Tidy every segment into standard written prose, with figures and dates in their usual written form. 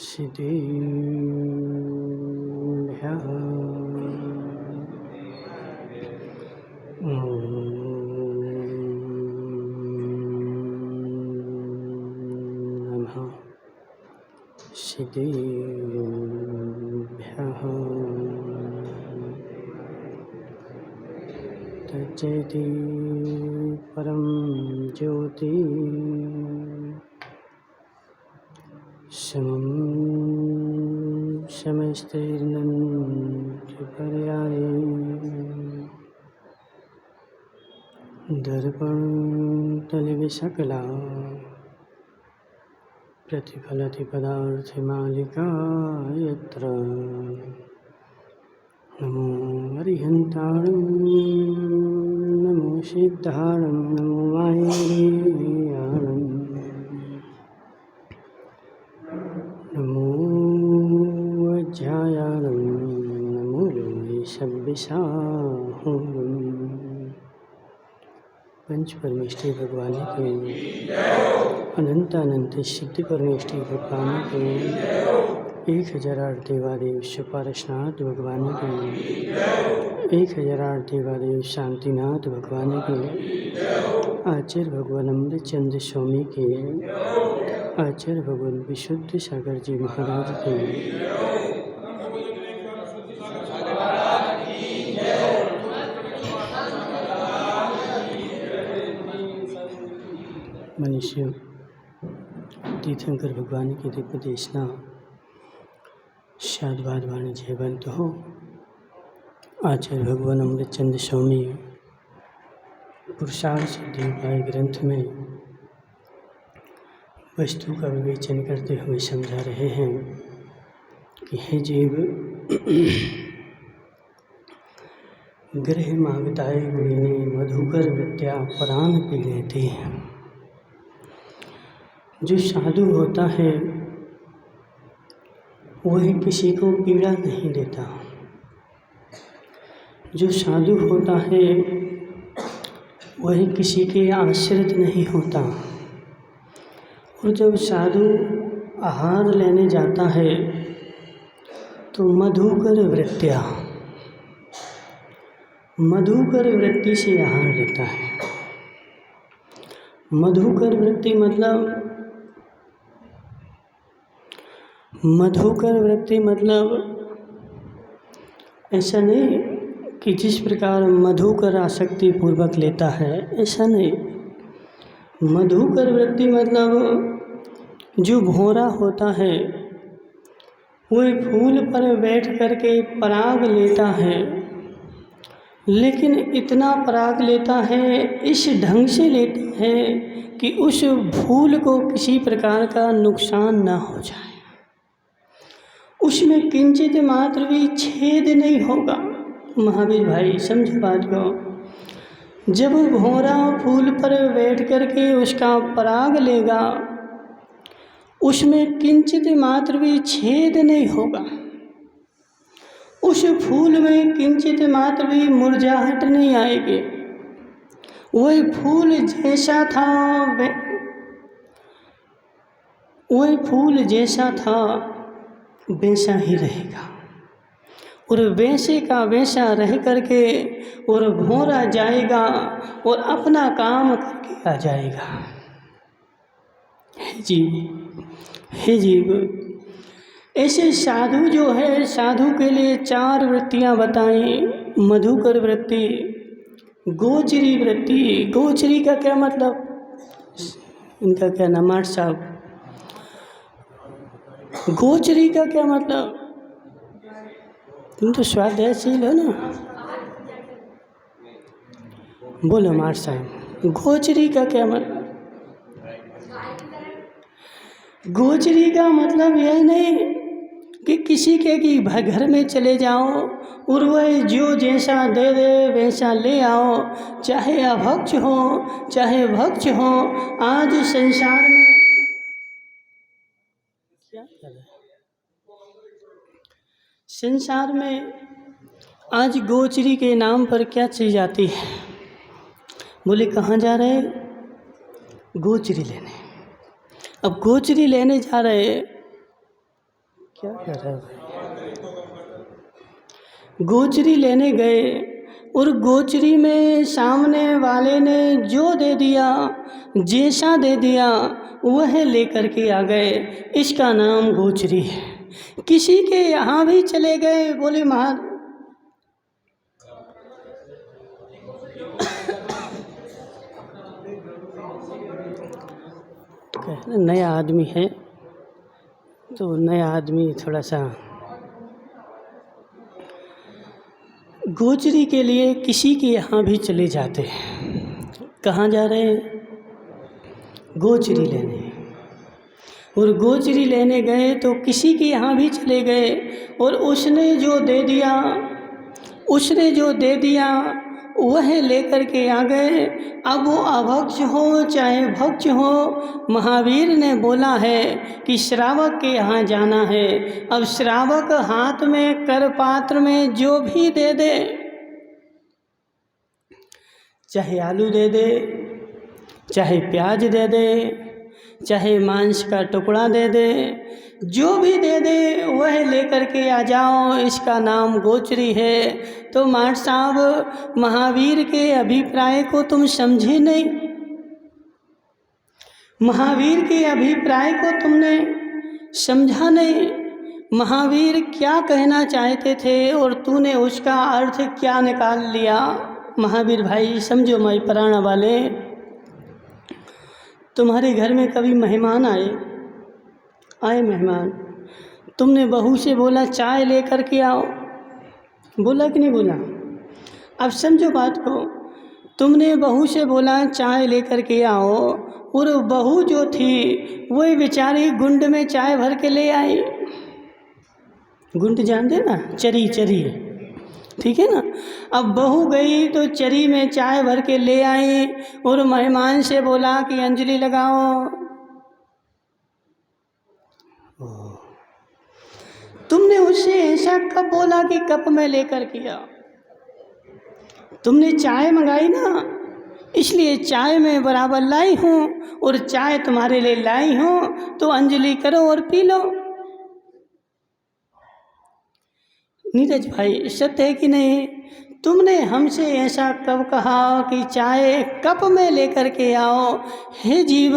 सिद्धिभ्यः नमः। सिद्धिभ्यः तज्जयति परं ज्योति समं समस्तैर्नन्त्यपर्याये दर्पणतलिविसकला प्रतिफलति पदार्थमालिका यत्र नमो अरिहन्ताणं नमो सिद्धाणं नमो माहेयाणं नमो अध्यायाणं नमो लोहिषब्बिसाहुरम्। पंच परमेष्ठी भगवान के अनंत अनंत सिद्धि परमेष्ठी भगवान के 1008 देवादेव सुपारशनाथ भगवान के 1008 देवादेव शांतिनाथ भगवान के आचार्य भगवान अमृतचंद्र स्वामी के आचार्य भगवान विशुद्ध सागर जी महाराज के मनुष्य तीर्थंकर भगवान की दिव्य देशना शादवाद वाणी जयवंत हो। आचार्य भगवान अमृतचंद्र स्वामी पुरुषार्थ सिद्धि उपाय ग्रंथ में वस्तु का विवेचन करते हुए समझा रहे हैं कि हे जीव, गृह मागताए गुणिने मधुकर विद्या प्राण पी लेती हैं। जो साधु होता है वह किसी को पीड़ा नहीं देता। जो साधु होता है वह किसी के आश्रित नहीं होता। और जब साधु आहार लेने जाता है तो मधुकर वृत्ति से आहार लेता है। मधुकर वृत्ति मतलब ऐसा नहीं कि जिस प्रकार मधुकर आसक्ति पूर्वक लेता है, ऐसा नहीं। मधुकर वृत्ति मतलब जो भौरा होता है वह फूल पर बैठ करके पराग लेता है, लेकिन इतना पराग लेता है, इस ढंग से लेता है कि उस फूल को किसी प्रकार का नुकसान ना हो जाए, उसमें किंचित मात्र भी छेद नहीं होगा। महावीर भाई समझ बात को। जब भौरा फूल पर बैठ करके उसका पराग लेगा, उसमें किंचित मात्र भी छेद नहीं होगा, उस फूल में किंचित मात्र भी मुरझाहट नहीं आएगी। वही फूल जैसा था वैसा ही रहेगा, और वैसे का वैसा रह करके और भौरा जाएगा और अपना काम करके आ जाएगा। हे जीव, ऐसे साधु जो है, साधु के लिए 4 वृत्तियां बताई। मधुकर वृत्ति, गोचरी वृत्ति। गोचरी का क्या मतलब, इनका क्या नाम आठ साहब, गोचरी का क्या मतलब? तुम तो स्वाध्यायशील हो ना, बोलो मार साहब। गोचरी का क्या मतलब? गोचरी का मतलब यह नहीं कि किसी के कि घर में चले जाओ और वह जो जैसा दे दे वैसा ले आओ, चाहे अभक्ष हो चाहे भक्ष हो। आज संसार में क्या कर रहे हैं? संसार में आज गोचरी के नाम पर क्या चीज़ आती है? बोले कहाँ जा रहे हैं? गोचरी लेने। अब गोचरी लेने जा रहे क्या कर रहा है? गोचरी लेने गए और गोचरी में सामने वाले ने जो दे दिया, जैसा दे दिया वह लेकर के आ गए। इसका नाम गोचरी है। किसी के यहाँ भी चले गए, बोले महाराज नया आदमी है तो नया आदमी थोड़ा सा गोचरी के लिए किसी के यहाँ भी चले जाते हैं। कहाँ जा रहे हैं? गोचरी लेने। और गोचरी लेने गए तो किसी के यहाँ भी चले गए और उसने जो दे दिया वह लेकर के आ गए। अब वो अभक्ष हो चाहे भक्ष हो, महावीर ने बोला है कि श्रावक के यहाँ जाना है। अब श्रावक हाथ में कर पात्र में जो भी दे दे, चाहे आलू दे दे, चाहे प्याज दे दे, चाहे मांस का टुकड़ा दे दे, जो भी दे दे वह लेकर के आ जाओ, इसका नाम गोचरी है। तो माट साहब, महावीर के अभिप्राय को तुम समझे नहीं। महावीर के अभिप्राय को तुमने समझा नहीं। महावीर क्या कहना चाहते थे और तूने उसका अर्थ क्या निकाल लिया। महावीर भाई समझो, माई प्राण वाले, तुम्हारे घर में कभी मेहमान आए मेहमान, तुमने बहू से बोला चाय लेकर के आओ, बोला कि नहीं बोला? अब समझो बात को, तुमने बहू से बोला चाय लेकर के आओ और बहू जो थी वही बेचारी गुंड में चाय भर के ले आई। गुंड जानते ना, चरी, ठीक है ना। अब बहू गई तो चरी में चाय भर के ले आई और मेहमान से बोला कि अंजलि लगाओ। तुमने उससे ऐसा कब बोला कि कप में लेकर किया? तुमने चाय मंगाई ना, इसलिए चाय में बराबर लाई हूँ और चाय तुम्हारे लिए लाई हूँ, तो अंजलि करो और पी लो। नीरज भाई, सत्य है कि नहीं? तुमने हमसे ऐसा कब कहा कि चाय कप में लेकर के आओ? हे जीव,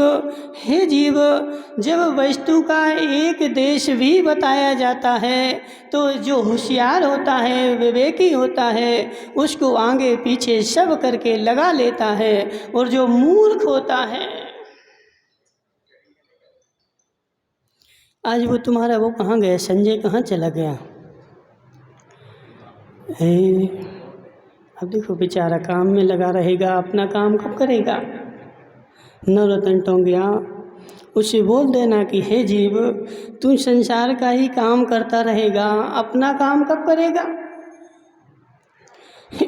जब वस्तु का एक देश भी बताया जाता है तो जो होशियार होता है, विवेकी होता है, उसको आगे पीछे सब करके लगा लेता है, और जो मूर्ख होता है, आज वो तुम्हारा वो कहाँ गया? संजय कहाँ चला गया? अब देखो, बेचारा काम में लगा रहेगा, अपना काम कब करेगा? नवरत्न टोंगिया, उसे बोल देना कि हे जीव, तू संसार का ही काम करता रहेगा, अपना काम कब करेगा?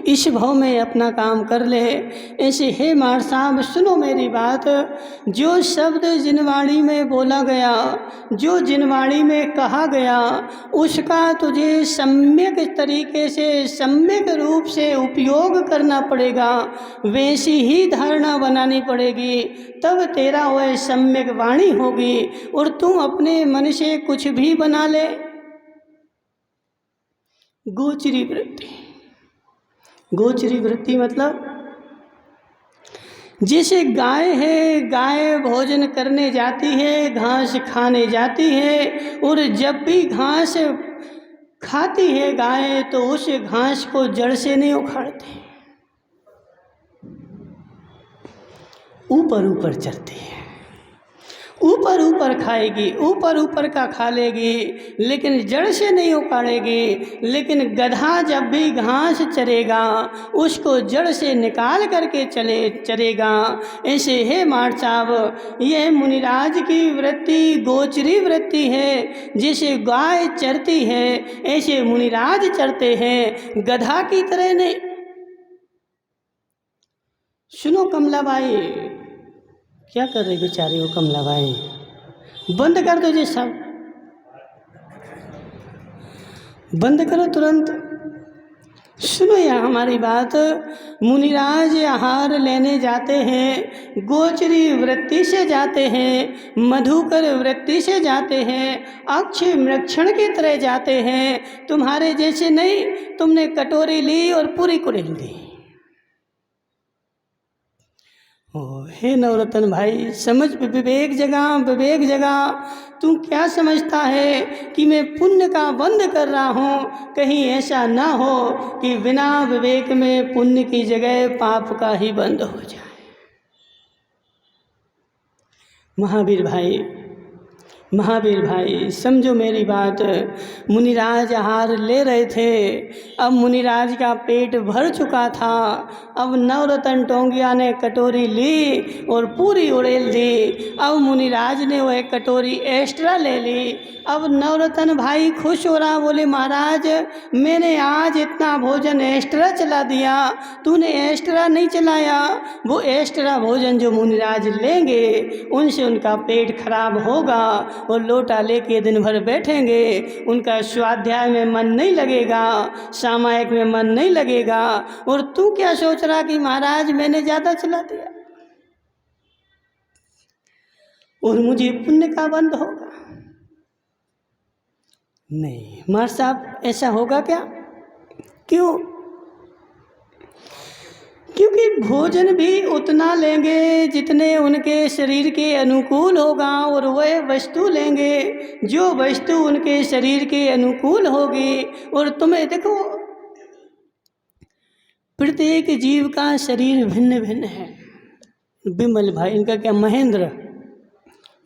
इस भाव में अपना काम कर ले। ऐसे हे मार साहब, सुनो मेरी बात, जो शब्द जिनवाणी में बोला गया, जो जिनवाणी में कहा गया, उसका तुझे सम्यक तरीके से, सम्यक रूप से उपयोग करना पड़ेगा। वैसी ही धारणा बनानी पड़ेगी, तब तेरा वह सम्यक वाणी होगी। और तू अपने मन से कुछ भी बना ले। गोचरी वृत्ति, गोचरी वृत्ति मतलब जैसे गाय है, गाय भोजन करने जाती है, घास खाने जाती है, और जब भी घास खाती है गाय तो उस घास को जड़ से नहीं उखाड़ती, ऊपर ऊपर चढ़ती है, ऊपर ऊपर खाएगी, ऊपर ऊपर का खा लेगी, लेकिन जड़ से नहीं उखाड़ेगी। लेकिन गधा जब भी घास चरेगा उसको जड़ से निकाल करके चरेगा। ऐसे है मार साहब, यह मुनिराज की वृत्ति गोचरी वृत्ति है। जैसे गाय चरती है ऐसे मुनिराज चरते हैं, गधा की तरह नहीं। सुनो कमलाबाई, क्या कर रही बेचारी वो कमलाबाई? बंद कर दो, ये सब बंद करो तुरंत। सुनो या हमारी बात। मुनिराज आहार लेने जाते हैं, गोचरी वृत्ति से जाते हैं, मधुकर वृत्ति से जाते हैं, अक्षय मृक्षण की तरह जाते हैं। तुम्हारे जैसे नहीं, तुमने कटोरी ली और पूरी कुड़ेल दी। ओ हे नवरत्न भाई, समझ विवेक जगा, विवेक जगा। तू क्या समझता है कि मैं पुण्य का बंद कर रहा हूँ? कहीं ऐसा ना हो कि बिना विवेक में पुण्य की जगह पाप का ही बंद हो जाए। महावीर भाई, महावीर भाई समझो मेरी बात। मुनिराज आहार ले रहे थे, अब मुनिराज का पेट भर चुका था। अब नवरत्न टोंगिया ने कटोरी ली और पूरी उड़ेल दी। अब मुनिराज ने वह कटोरी एक्स्ट्रा ले ली। अब नवरत्न भाई खुश हो रहा, बोले महाराज मैंने आज इतना भोजन एक्स्ट्रा चला दिया, तूने एक्स्ट्रा नहीं चलाया। वो एक्स्ट्रा भोजन जो मुनिराज लेंगे उनसे उनका पेट खराब होगा और लोटा लेके दिन भर बैठेंगे, उनका स्वाध्याय में मन नहीं लगेगा, सामायिक में मन नहीं लगेगा। और तू क्या सोच रहा कि महाराज मैंने ज़्यादा चला दिया और मुझे पुण्य का बंद होगा? नहीं महाराज साहब, ऐसा होगा क्या? क्यों? क्योंकि भोजन भी उतना लेंगे जितने उनके शरीर के अनुकूल होगा, और वह वस्तु लेंगे जो वस्तु उनके शरीर के अनुकूल होगी। और तुम्हें देखो, प्रत्येक जीव का शरीर भिन्न भिन्न है। बिमल भाई, इनका क्या महेंद्र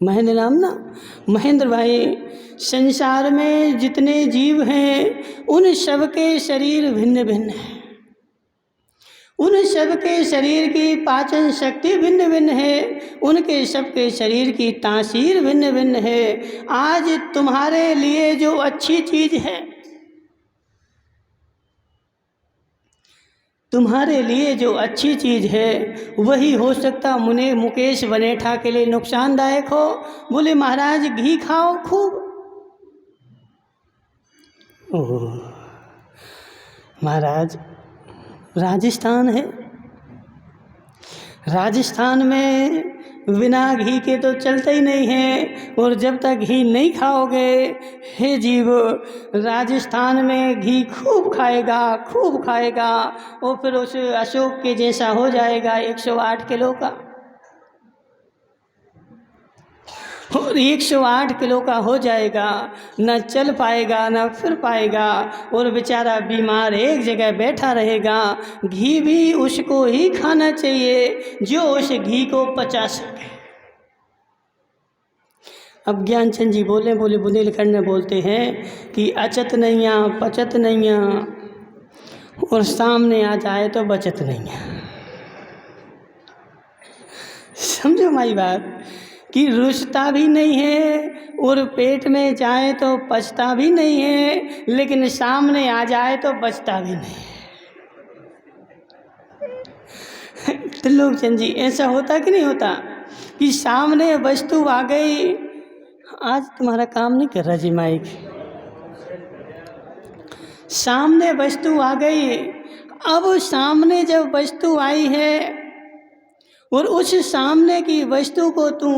नाम ना, महेंद्र भाई, संसार में जितने जीव हैं उन सबके शरीर भिन्न भिन्न हैं। उन सबके शरीर की पाचन शक्ति भिन्न भिन्न है, उनके सबके शरीर की तासीर भिन्न भिन्न है। आज तुम्हारे लिए जो अच्छी चीज़ है, तुम्हारे लिए जो अच्छी चीज़ है वही हो सकता मुकेश बनेठा के लिए नुकसानदायक हो। बोले महाराज घी खाओ खूब। ओह महाराज, राजस्थान है, राजस्थान में बिना घी के तो चलता ही नहीं है। और जब तक घी नहीं खाओगे, हे जीव, राजस्थान में घी खूब खाएगा, खूब खाएगा, और फिर उस अशोक के जैसा हो जाएगा 108 किलो का। और 108 किलो का हो जाएगा, न चल पाएगा न फिर पाएगा, और बेचारा बीमार एक जगह बैठा रहेगा। घी भी उसको ही खाना चाहिए जो उस घी को पचा सके। अब ज्ञानचंद जी बोले बुंदेलखंड में बोलते हैं कि अचत नैया पचत नैया, और सामने आ जाए तो बचत नैया। समझो हमारी बात कि रुचता भी नहीं है और पेट में जाए तो पचता भी नहीं है, लेकिन सामने आ जाए तो बचता भी नहीं है। त्रिलोकचंद जी, ऐसा होता कि नहीं होता कि सामने वस्तु आ गई? आज तुम्हारा काम नहीं कर रहा जी माइक। सामने वस्तु आ गई, अब सामने जब वस्तु आई है और उस सामने की वस्तु को तू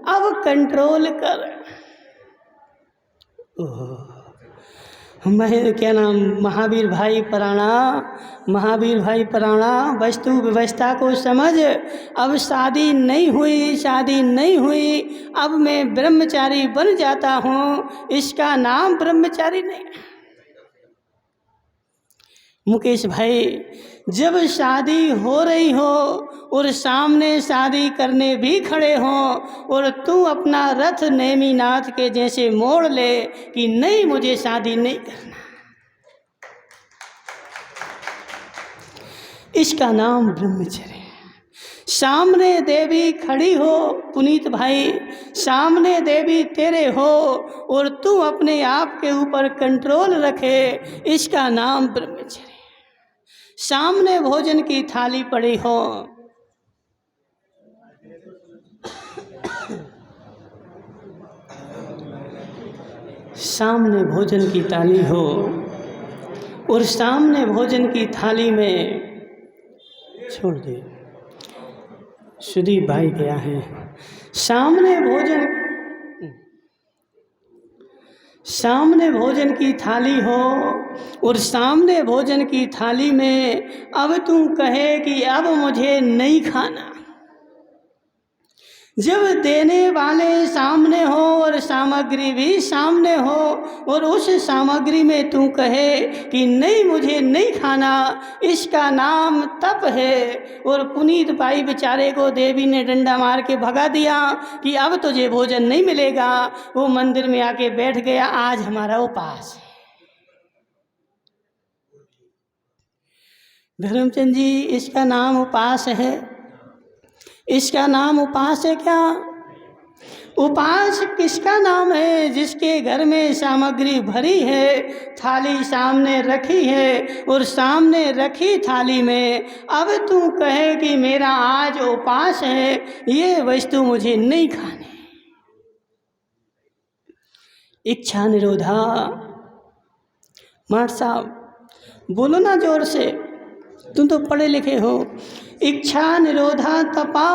अब कंट्रोल कर। मैं क्या नाम, महावीर भाई पराणा, वस्तु व्यवस्था को समझ। अब शादी नहीं हुई, अब मैं ब्रह्मचारी बन जाता हूँ, इसका नाम ब्रह्मचारी नहीं। मुकेश भाई, जब शादी हो रही हो और सामने शादी करने भी खड़े हो और तू अपना रथ नेमिनाथ के जैसे मोड़ ले कि नहीं मुझे शादी नहीं करना, इसका नाम ब्रह्मचर्य है। सामने देवी खड़ी हो पुनीत भाई, सामने देवी तेरे हो और तू अपने आप के ऊपर कंट्रोल रखे, इसका नाम ब्रह्मचर्य है। सामने भोजन की थाली पड़ी हो, सामने भोजन की थाली हो और सामने भोजन की थाली में छोड़ दे। सुदीप भाई क्या है, सामने भोजन की थाली हो और सामने भोजन की थाली में अब तू कहे कि अब मुझे नहीं खाना। जब देने वाले सामने हो और सामग्री भी सामने हो और उस सामग्री में तू कहे कि नहीं मुझे नहीं खाना, इसका नाम तप है। और पुनीत भाई बेचारे को देवी ने डंडा मार के भगा दिया कि अब तुझे भोजन नहीं मिलेगा। वो मंदिर में आके बैठ गया। आज हमारा उपास है। धर्मचंद जी, इसका नाम उपास है। इसका नाम उपास है क्या? उपास किसका नाम है? जिसके घर में सामग्री भरी है, थाली सामने रखी है और सामने रखी थाली में अब तू कहे कि मेरा आज उपास है, ये वस्तु मुझे नहीं खानी। इच्छा निरोधा। मार साहब बोलो ना जोर से, तुम तो पढ़े लिखे हो। इच्छा निरोधा तपा।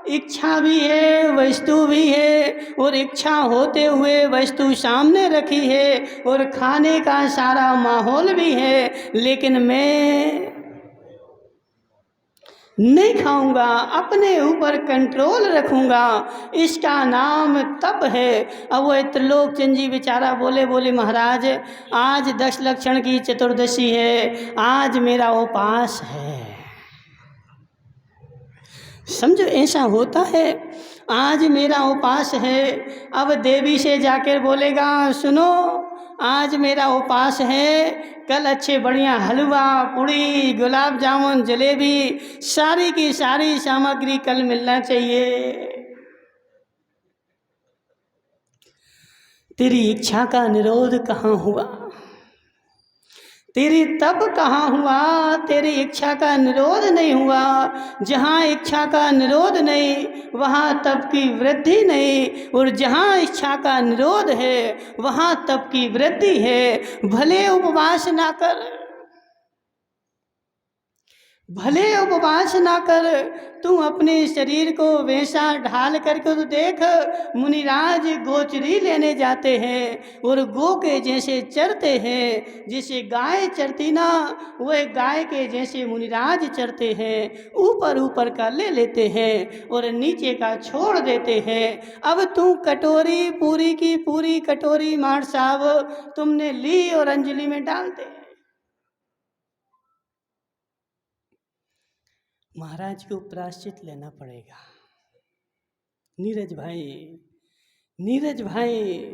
इच्छा भी है, वस्तु भी है, और इच्छा होते हुए वस्तु सामने रखी है और खाने का सारा माहौल भी है, लेकिन मैं नहीं खाऊंगा, अपने ऊपर कंट्रोल रखूंगा। इसका नाम तप है। अब वो त्रिलोकचंद जी बेचारा बोले महाराज, आज 10 लक्षण की चतुर्दशी है, आज मेरा उपास है। समझो, ऐसा होता है। आज मेरा उपास है। अब देवी से जाकर बोलेगा, सुनो आज मेरा उपास है, कल अच्छे बढ़िया हलवा पूड़ी गुलाब जामुन जलेबी सारी की सारी सामग्री कल मिलना चाहिए। तेरी इच्छा का निरोध कहाँ हुआ? तेरी तप कहाँ हुआ? तेरी इच्छा का निरोध नहीं हुआ। जहाँ इच्छा का निरोध नहीं वहाँ तप की वृद्धि नहीं, और जहाँ इच्छा का निरोध है वहाँ तप की वृद्धि है। भले उपवास ना कर, भले उपवास ना कर, तू अपने शरीर को वैसा ढाल करके तो देख। मुनिराज गोचरी लेने जाते हैं और गो के जैसे चरते हैं, जैसे गाय चरती ना, वह गाय के जैसे मुनिराज चरते हैं। ऊपर ऊपर का ले लेते हैं और नीचे का छोड़ देते हैं। अब तू कटोरी पूरी की पूरी कटोरी मार साहब तुमने ली और अंजलि में डालते। महाराज को प्रायश्चित लेना पड़ेगा। नीरज भाई, नीरज भाई,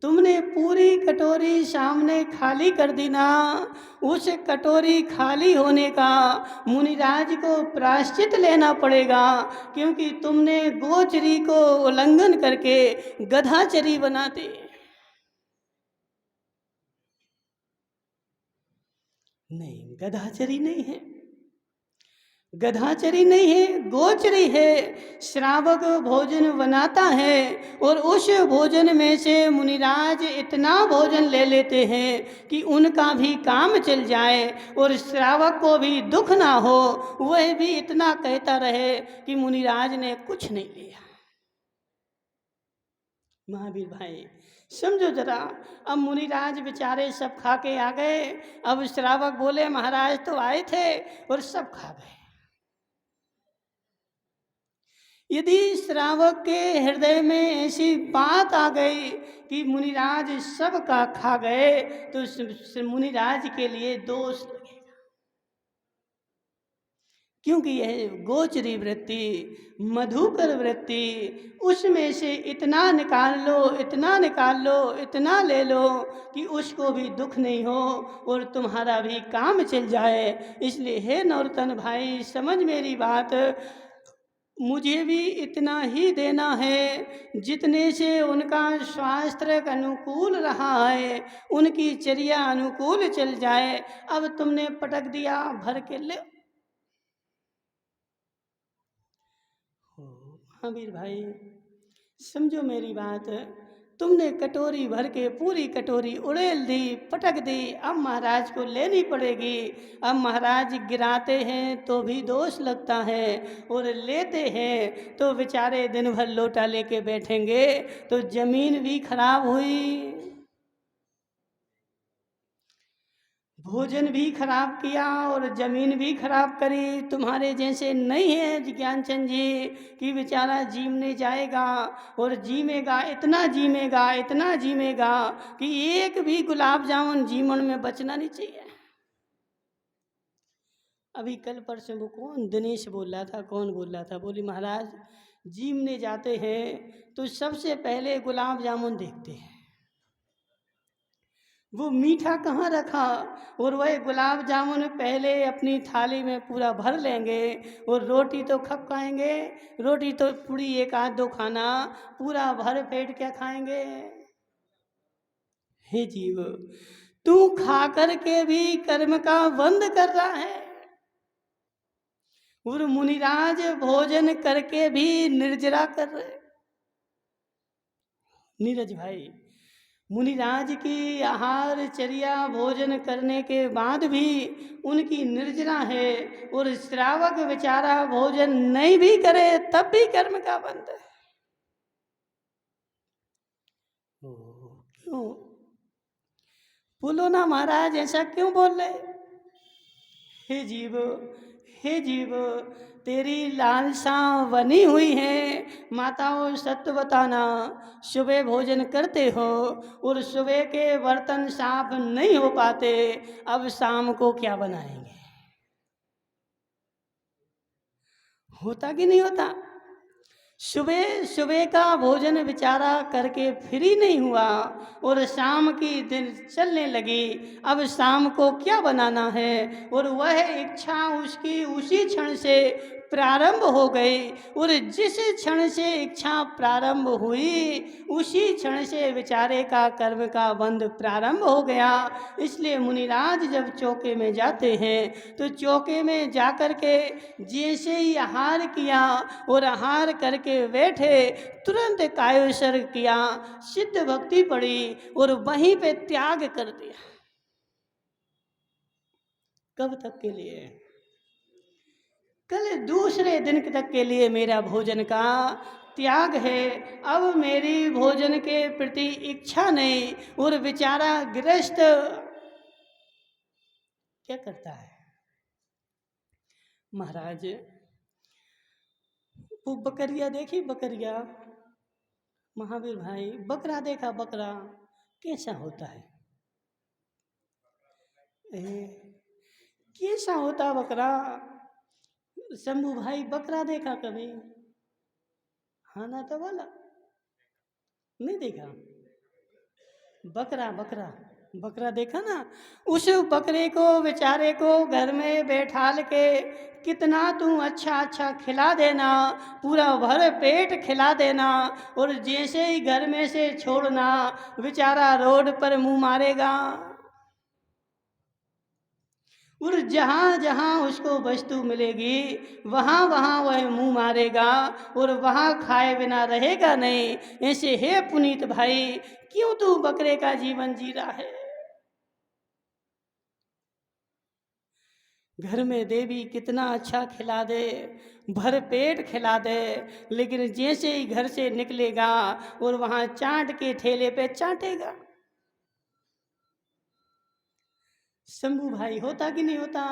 तुमने पूरी कटोरी सामने खाली कर दी ना, उस कटोरी खाली होने का मुनिराज को प्रायश्चित लेना पड़ेगा, क्योंकि तुमने गोचरी को उल्लंघन करके गधाचरी बना दी। नहीं, गधाचरी नहीं है, गधाचरी नहीं है, गोचरी है। श्रावक भोजन बनाता है और उस भोजन में से मुनिराज इतना भोजन ले लेते हैं कि उनका भी काम चल जाए और श्रावक को भी दुख ना हो। वह भी इतना कहता रहे कि मुनिराज ने कुछ नहीं लिया। महावीर भाई समझो जरा, अब मुनिराज बेचारे सब खा के आ गए। अब श्रावक बोले महाराज तो आए थे और सब खा गए। यदि श्रावक के हृदय में ऐसी बात आ गई कि मुनिराज सबका खा गए, तो मुनिराज के लिए दोष लगेगा। क्योंकि यह गोचरी वृत्ति, मधुकर वृत्ति, उसमें से इतना निकाल लो, इतना निकाल लो, इतना ले लो कि उसको भी दुख नहीं हो और तुम्हारा भी काम चल जाए। इसलिए हे नौरतन भाई, समझ मेरी बात, मुझे भी इतना ही देना है जितने से उनका स्वास्थ्य अनुकूल रहा है, उनकी चर्या अनुकूल चल जाए। अब तुमने पटक दिया, भर के ले। महावीर भाई समझो मेरी बात, तुमने कटोरी भर के पूरी कटोरी उड़ेल दी, पटक दी, अब महाराज को लेनी पड़ेगी। अब महाराज गिराते हैं तो भी दोष लगता है, और लेते हैं तो बेचारे दिन भर लोटा लेके बैठेंगे, तो जमीन भी खराब हुई, भोजन भी खराब किया और जमीन भी खराब करी। तुम्हारे जैसे नहीं है ज्ञानचंद जी कि बेचारा जीवने जाएगा और जीमेगा, इतना जीमेगा, इतना जीमेगा कि एक भी गुलाब जामुन जीवन में बचना नहीं चाहिए। अभी कल परसों वो कौन दिनेश बोल रहा था, कौन बोल रहा था, बोली महाराज जीमने जाते हैं तो सबसे पहले गुलाब जामुन देखते हैं, वो मीठा कहाँ रखा, और वह गुलाब जामुन पहले अपनी थाली में पूरा भर लेंगे, और रोटी तो खप खाएंगे, रोटी तो पूरी एक आध दो खाना, पूरा भर पेट क्या खाएंगे। हे जीव, तू खा कर के भी कर्म का बंद कर रहा है, और मुनिराज भोजन करके भी निर्जरा कर रहे। नीरज भाई, मुनिराज की आहार चर्या भोजन करने के बाद भी उनकी निर्जरा है, और श्रावक बेचारा भोजन नहीं भी करे तब भी कर्म का बंध है। क्यों बोलो ना महाराज, ऐसा क्यों बोल रहे। हे जीव, हे जीव, तेरी लालसा बनी हुई है। माताओं सत्य बताना, सुबह भोजन करते हो और सुबह के बर्तन साफ नहीं हो पाते, अब शाम को क्या बनाएंगे। होता कि नहीं होता। सुबह सुबह का भोजन बेचारा करके फ्री नहीं हुआ और शाम की दिन चलने लगी, अब शाम को क्या बनाना है, और वह इच्छा उसकी उसी क्षण से प्रारंभ हो गई, और जिस क्षण से इच्छा प्रारंभ हुई उसी क्षण से बेचारे का कर्म का बंध प्रारंभ हो गया। इसलिए मुनिराज जब चौके में जाते हैं तो चौके में जाकर के जैसे ही आहार किया और आहार करके बैठे, तुरंत कायोसर किया, सिद्ध भक्ति पड़ी और वहीं पे त्याग कर दिया। कब तक के लिए। कल दूसरे दिन तक के लिए मेरा भोजन का त्याग है, अब मेरी भोजन के प्रति इच्छा नहीं। और बेचारा गृहस्थ क्या करता है महाराज, वो बकरिया देखी, बकरिया महावीर भाई, बकरा देखा, बकरा कैसा होता है, कैसा होता बकरा। शंभू भाई बकरा देखा कभी। हाँ ना तो बोला, नहीं देखा। बकरा बकरा बकरा देखा ना। उस बकरे को बेचारे को घर में बैठाल के कितना तू अच्छा अच्छा खिला देना, पूरा भर पेट खिला देना, और जैसे ही घर में से छोड़ना बेचारा रोड पर मुंह मारेगा, और जहाँ जहाँ उसको वस्तु मिलेगी वहाँ वहाँ वह मुंह मारेगा और वहाँ खाए बिना रहेगा नहीं। ऐसे हे पुनीत भाई, क्यों तू बकरे का जीवन जी रहा है। घर में देवी कितना अच्छा खिला दे, भर पेट खिला दे, लेकिन जैसे ही घर से निकलेगा और वहाँ चाट के ठेले पे चाटेगा। शंभू भाई होता कि नहीं होता।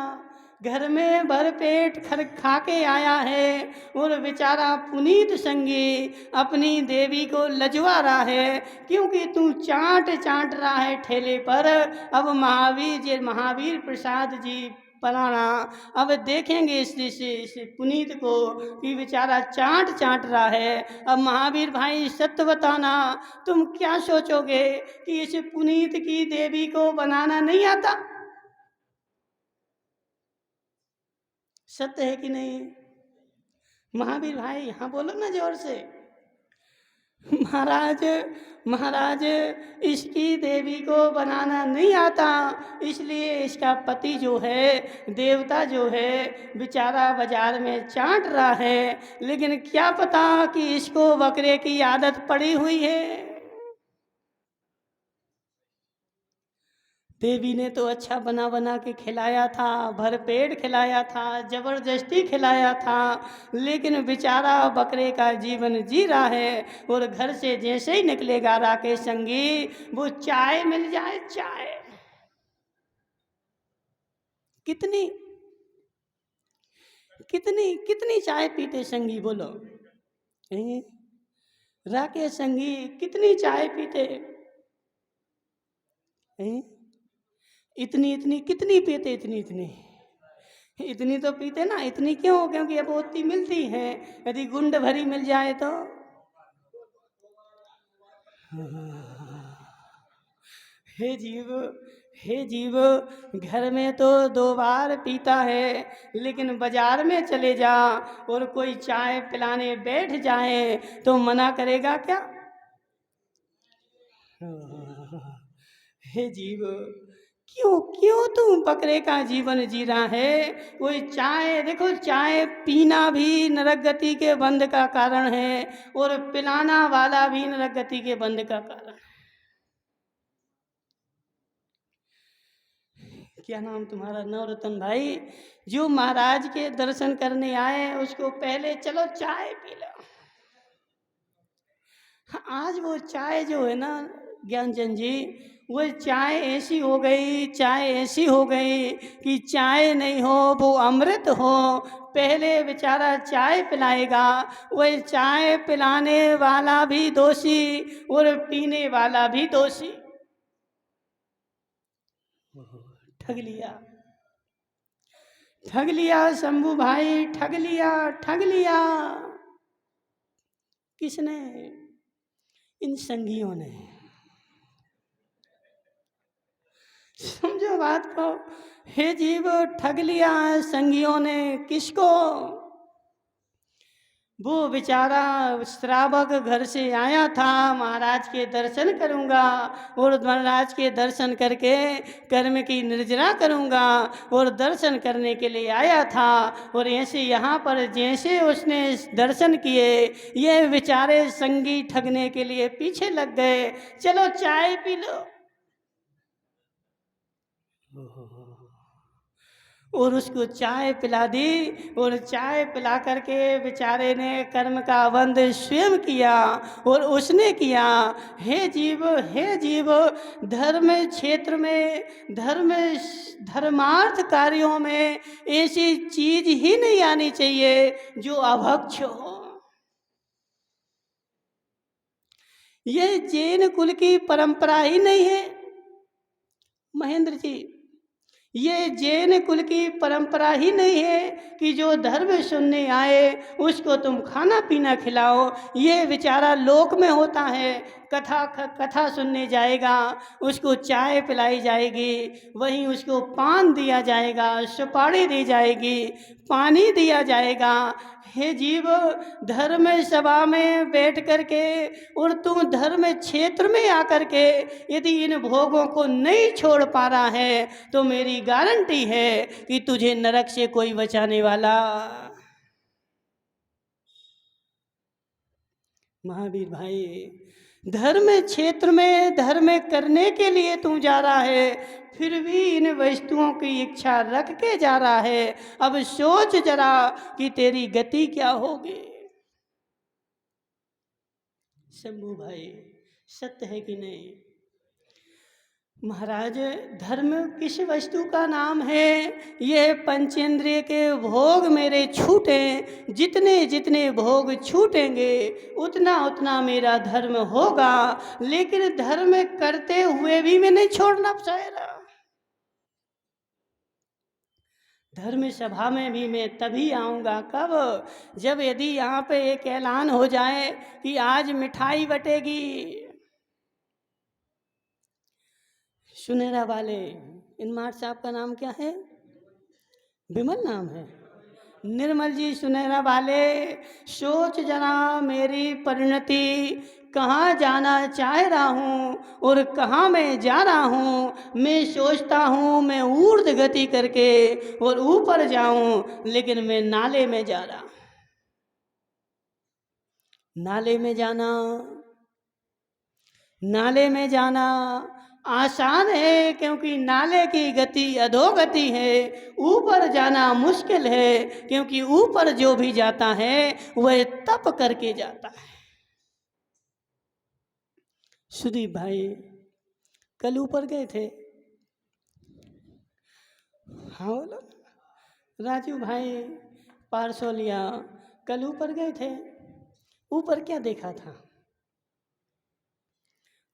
घर में भर पेट खा के आया है और बेचारा पुनीत संगी अपनी देवी को लजवा रहा है, क्योंकि तू चाट रहा है ठेले पर। अब महावीर प्रसाद जी पराना अब देखेंगे इस पुनीत को कि बेचारा चाट रहा है। अब महावीर भाई सत्य बताना, तुम क्या सोचोगे कि इस पुनीत की देवी को बनाना नहीं आता। सत्य है कि नहीं महावीर भाई, हाँ बोलो ना जोर से। महाराज इसकी देवी को बनाना नहीं आता, इसलिए इसका पति जो है, देवता जो है, बेचारा बाजार में चाट रहा है, लेकिन क्या पता कि इसको बकरे की आदत पड़ी हुई है। देवी ने तो अच्छा बना बना के खिलाया था, भरपेट खिलाया था, जबरदस्ती खिलाया था, लेकिन बेचारा बकरे का जीवन जी रहा है। और घर से जैसे ही निकलेगा राकेश संगी, वो चाय मिल जाए, चाय कितनी कितनी कितनी चाय पीते संगी बोलो? हैं? राकेश संगी कितनी चाय पीते हैं? इतनी इतनी कितनी पीते? इतनी इतनी इतनी तो पीते ना। इतनी क्यों? क्योंकि अब उतनी मिलती है। यदि गुंड भरी मिल जाए तो हे जीव, हे जीव, घर में तो 2 बार पीता है, लेकिन बाजार में चले जा और कोई चाय पिलाने बैठ जाए तो मना करेगा क्या? हे जीव, क्यों क्यों तू बकरे का जीवन जी रहा है? कोई चाय, देखो चाय पीना भी नरक गति के बंध का कारण है, और पिलाना वाला भी नरक गति के बंध का कारण। क्या नाम तुम्हारा? नवरतन भाई। जो महाराज के दर्शन करने आए उसको पहले चलो चाय पी लो। आज वो चाय जो है ना ज्ञानचंद जी, वो चाय ऐसी हो गई, चाय ऐसी हो गई कि चाय नहीं हो वो अमृत हो। पहले बेचारा चाय पिलाएगा, वह चाय पिलाने वाला भी दोषी और पीने वाला भी दोषी। ठग लिया, ठग लिया शंभू भाई, ठग लिया, ठग लिया। किसने? इन संगियों ने। समझो बात को। हे जीव, ठग लिया संगियों ने। किसको? वो बेचारा श्रावक घर से आया था, महाराज के दर्शन करूंगा और महाराज के दर्शन करके कर्म की निर्जरा करूंगा, और दर्शन करने के लिए आया था। और ऐसे यहाँ पर जैसे उसने दर्शन किए, ये बेचारे संगी ठगने के लिए पीछे लग गए। चलो चाय पी लो। और उसको चाय पिला दी, और चाय पिला करके बेचारे ने कर्म का बंध स्वयं किया, और उसने किया। हे जीव, हे जीव, धर्म क्षेत्र में, धर्मार्थ कार्यों में ऐसी चीज ही नहीं आनी चाहिए जो अभक्ष हो। ये जैन कुल की परंपरा ही नहीं है महेंद्र जी। ये जैन कुल की परंपरा ही नहीं है कि जो धर्म सुनने आए उसको तुम खाना पीना खिलाओ। ये बेचारा लोक में होता है, कथा सुनने जाएगा, उसको चाय पिलाई जाएगी, वहीं उसको पान दिया जाएगा, सुपारी दी जाएगी, पानी दिया जाएगा। हे जीव, धर्म सभा में बैठ करके और तू धर्म क्षेत्र में आकर के यदि इन भोगों को नहीं छोड़ पा रहा है तो मेरी गारंटी है कि तुझे नरक से कोई बचाने वाला। महावीर भाई, धर्म क्षेत्र में धर्म करने के लिए तू जा रहा है, फिर भी इन वस्तुओं की इच्छा रख के जा रहा है। अब सोच जरा कि तेरी गति क्या होगी। शंभू भाई, सत्य है कि नहीं? महाराज, धर्म किस वस्तु का नाम है? यह पंचेंद्रिय के भोग मेरे छूटे, जितने जितने भोग छूटेंगे उतना उतना मेरा धर्म होगा, लेकिन धर्म करते हुए भी मैं नहीं छोड़ना चाहेगा। धर्म सभा में भी मैं तभी आऊँगा, कब? जब यदि यहाँ पे एक ऐलान हो जाए कि आज मिठाई बटेगी। सुनेरा वाले, इनमार साहब का नाम क्या है? विमल नाम है। निर्मल जी सुनहरा वाले, सोच जरा मेरी परिणति, कहाँ जाना चाह रहा हूँ और कहाँ मैं जा रहा हूँ। मैं सोचता हूँ मैं ऊर्ध्व गति करके और ऊपर जाऊँ, लेकिन मैं नाले में जा रहा। नाले में जाना, नाले में जाना आसान है क्योंकि नाले की गति अधोगति है, ऊपर जाना मुश्किल है क्योंकि ऊपर जो भी जाता है वह तप करके जाता है। सुदीप भाई कल ऊपर गए थे? हाँ बोलो। राजू भाई पारसोलिया कल ऊपर गए थे? ऊपर क्या देखा था?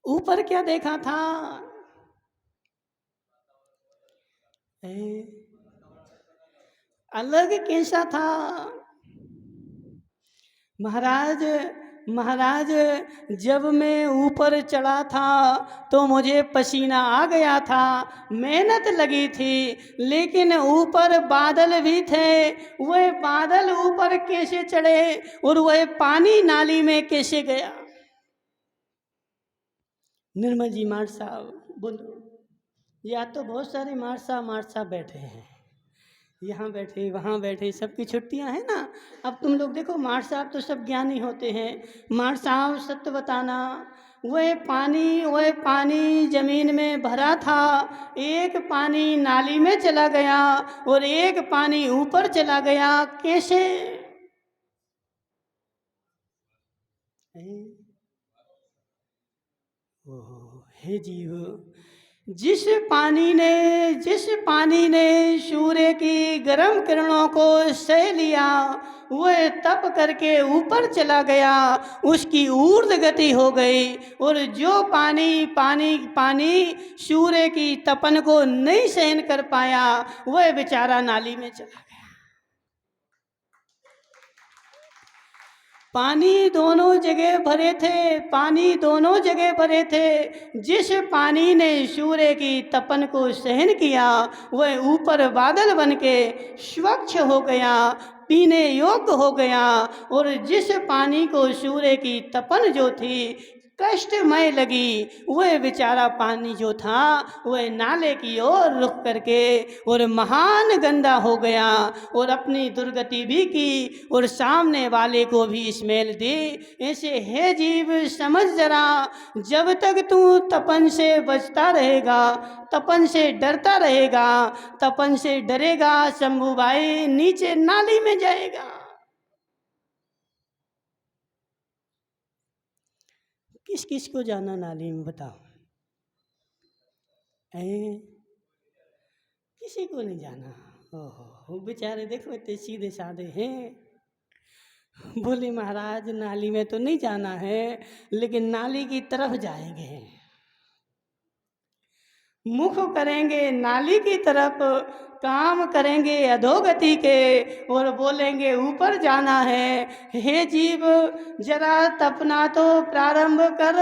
ऊपर क्या देखा था? अलग कैसा था? महाराज महाराज जब मैं ऊपर चढ़ा था तो मुझे पसीना आ गया था, मेहनत लगी थी, लेकिन ऊपर बादल भी थे। वह बादल ऊपर कैसे चढ़े और वह पानी नाली में कैसे गया? निर्मल जी मार साहब बोलो। या तो बहुत सारे मार साहब बैठे हैं, यहाँ बैठे वहाँ बैठे, सबकी छुट्टियाँ हैं ना। अब तुम लोग देखो, मार साहब तो सब ज्ञानी होते हैं। मार साहब सत्य बताना, वह पानी जमीन में भरा था, एक पानी नाली में चला गया और एक पानी ऊपर चला गया, कैसे? हे जीव, जिस पानी ने सूर्य की गर्म किरणों को सह लिया, वह तप करके ऊपर चला गया, उसकी ऊर्ध्व गति हो गई। और जो पानी सूर्य की तपन को नहीं सहन कर पाया, वह बेचारा नाली में चला गया। पानी दोनों जगह भरे थे। जिस पानी ने सूर्य की तपन को सहन किया, वह ऊपर बादल बन के स्वच्छ हो गया, पीने योग्य हो गया। और जिस पानी को सूर्य की तपन जो थी कष्टमय लगी, वह बेचारा पानी जो था वह नाले की ओर रुख करके और महान गंदा हो गया और अपनी दुर्गति भी की और सामने वाले को भी स्मेल दी। ऐसे है जीव, समझ जरा, जब तक तू तपन से बचता रहेगा, तपन से डरता रहेगा, तपन से डरेगा, शंभू भाई नीचे नाली में जाएगा। किस किस को जाना नाली में बताओ? किसी को नहीं जाना। ओहो बेचारे देखो इतने सीधे साधे हैं। बोले महाराज नाली में तो नहीं जाना है, लेकिन नाली की तरफ जाएंगे, मुख करेंगे नाली की तरफ, काम करेंगे अधोगति के और बोलेंगे ऊपर जाना है। हे जीव, जरा तपना तो प्रारंभ कर।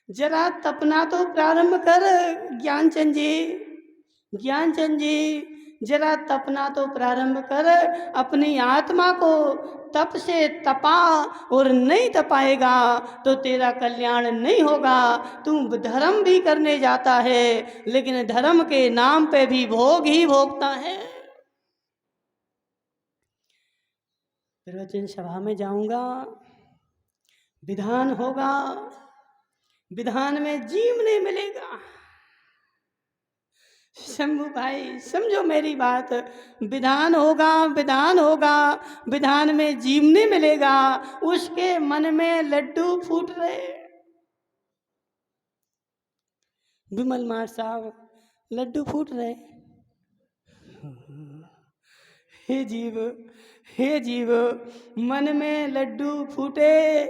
जरा तपना तो प्रारंभ कर ज्ञानचंद जी, जरा तपना तो प्रारंभ कर। अपनी आत्मा को तप से तपा, और नहीं तपाएगा तो तेरा कल्याण नहीं होगा। तू धर्म भी करने जाता है, लेकिन धर्म के नाम पे भी भोग ही भोगता है। प्रवचन सभा में जाऊंगा, विधान होगा, विधान में जीव नहीं मिलेगा। शंभू भाई समझो मेरी बात, विधान होगा, विधान में जीव नहीं मिलेगा। उसके मन में लड्डू फूट रहे। विमल मार साहब लड्डू फूट रहे। हे जीव, मन में लड्डू फूटे,